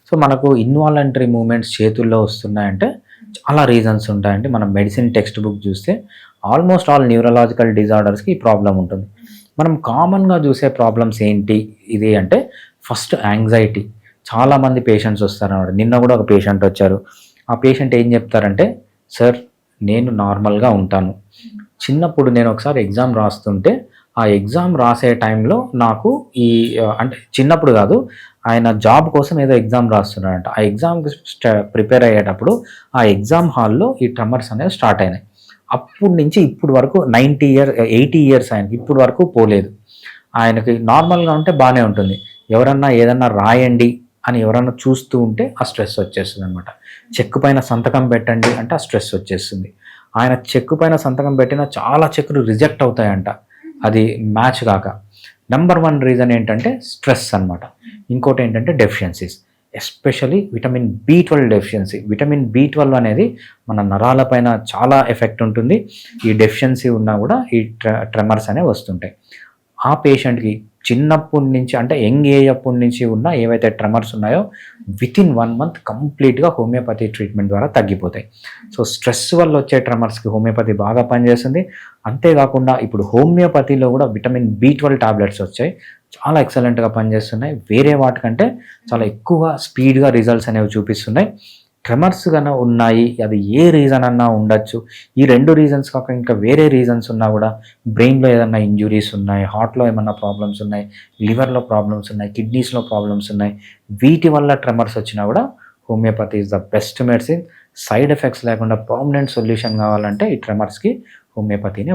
So, మనకు involuntary movements చేతుల్లో వస్తున్నాయంటే చాలా రీజన్స్ ఉంటాయండి. మనం మెడిసిన్ టెక్స్ట్ బుక్ చూస్తే ఆల్మోస్ట్ ఆల్ న్యూరలాజికల్ డిజార్డర్స్‌కి ఈ ప్రాబ్లమ్ ఉంటుంది. మనం కామన్‌గా చూసే ప్రాబ్లమ్స్ ఏంటి ఇది అంటే ఫస్ట్ యాంగ్జైటీ. చాలామంది పేషెంట్స్ వస్తారనమాట. నిన్న కూడా ఒక పేషెంట్ వచ్చారు. ఆ పేషెంట్ ఏం చెప్తారంటే, "సార్ నేను నార్మల్‌గా ఉంటాను. చిన్నప్పుడు నేను ఒకసారి ఎగ్జామ్ రాస్తుంటే, ఆ ఎగ్జామ్ రాసే టైంలో నాకు ఈ అంటే చిన్నప్పుడు కాదు. ఆయన జాబ్ కోసం ఏదో ఎగ్జామ్ రాస్తున్నాడంట. ఆ ఎగ్జామ్‌కి ప్రిపేర్ అయ్యేటప్పుడు ఆ ఎగ్జామ్ హాల్‌లో ఈ ట్రెమర్స్ అనేవి స్టార్ట్ అయినాయి. అప్పటి నుంచి ఇప్పటి వరకు 80 ఇయర్స్ ఆయనకి. ఇప్పటి వరకు పోలేదు. ఆయనకి నార్మల్‌గా ఉంటే బానే ఉంటుంది. ఎవరన్నా ఏదన్నా రాయండి అని ఎవరన్నా చూస్తూ ఉంటే ఆ స్ట్రెస్ వచ్చేస్తుందనమాట. చెక్ పైన సంతకం పెట్టండి అంటే ఆ స్ట్రెస్ వచ్చేస్తుంది. ఆయన చెక్ పైన సంతకం పెట్టిన చాలా చెక్కులు రిజెక్ట్ అవుతాయంట. అది మ్యాచ్ గాక. నంబర్ 1 రీజన్ ఏంటంటే స్ట్రెస్ అనమాట. ఇంకోటేంటంటే deficiencies. Especially vitamin B12 deficiency. Vitamin B12 అనేది మన నరాల పైన చాలా ఎఫెక్ట్ ఉంటుంది. ఈ డెఫిషియన్సీ ఉన్నా గూడా ఈ ట్రెమర్స్ అనేవి వస్తుంటాయి. ఆ పేషెంట్‌కి చిన్నప్పటి నుంచి అంటే యంగ్ ఏజ్ అప్పటి నుంచి ఉన్న ఏవైతే ట్రెమర్స్ ఉన్నాయో వితిన్ 1 మంత్ కంప్లీట్‌గా హోమియోపతి ట్రీట్మెంట్ ద్వారా తగ్గిపోతాయి. సో, స్ట్రెస్ వల్ల వచ్చే ట్రెమర్స్‌కి హోమియోపతి బాగా పనిచేస్తుంది. అంతేకాకుండా ఇప్పుడు హోమియోపతిలో గూడా విటమిన్ బి12 టాబ్లెట్స్ వచ్చాయి. చాలా ఎక్సలెంట్‌గా పనిచేస్తున్నాయి. వేరే వాటికంటే చాలా ఎక్కువ స్పీడ్‌గా రిజల్ట్స్ అనేవి చూపిస్తున్నాయి. ట్రెమర్స్ గన ఉన్నాయి. అది ఏ రీజన్ అన్నా ఉండొచ్చు. ఈ 2 రీజన్స్ కాక ఇంకా వేరే రీజన్స్ ఉన్నా గూడా బ్రెయిన్‌లో ఏదన్నా ఇంజ్యూరీస్ ఉన్నాయి, హార్ట్‌లో ఏమన్నా ప్రాబ్లమ్స్ ఉన్నాయి, లివర్‌లో ప్రాబ్లమ్స్ ఉన్నాయి, కిడ్నీస్‌లో ప్రాబ్లమ్స్ ఉన్నాయి. వీటి వల్ల ట్రెమర్స్ వచ్చినా గూడా homeopathy is the best medicine. Side effects లేకుండా పర్మనెంట్ సొల్యూషన్ కావాలంటే ఈ ట్రెమర్స్‌కి హోమియోపతినే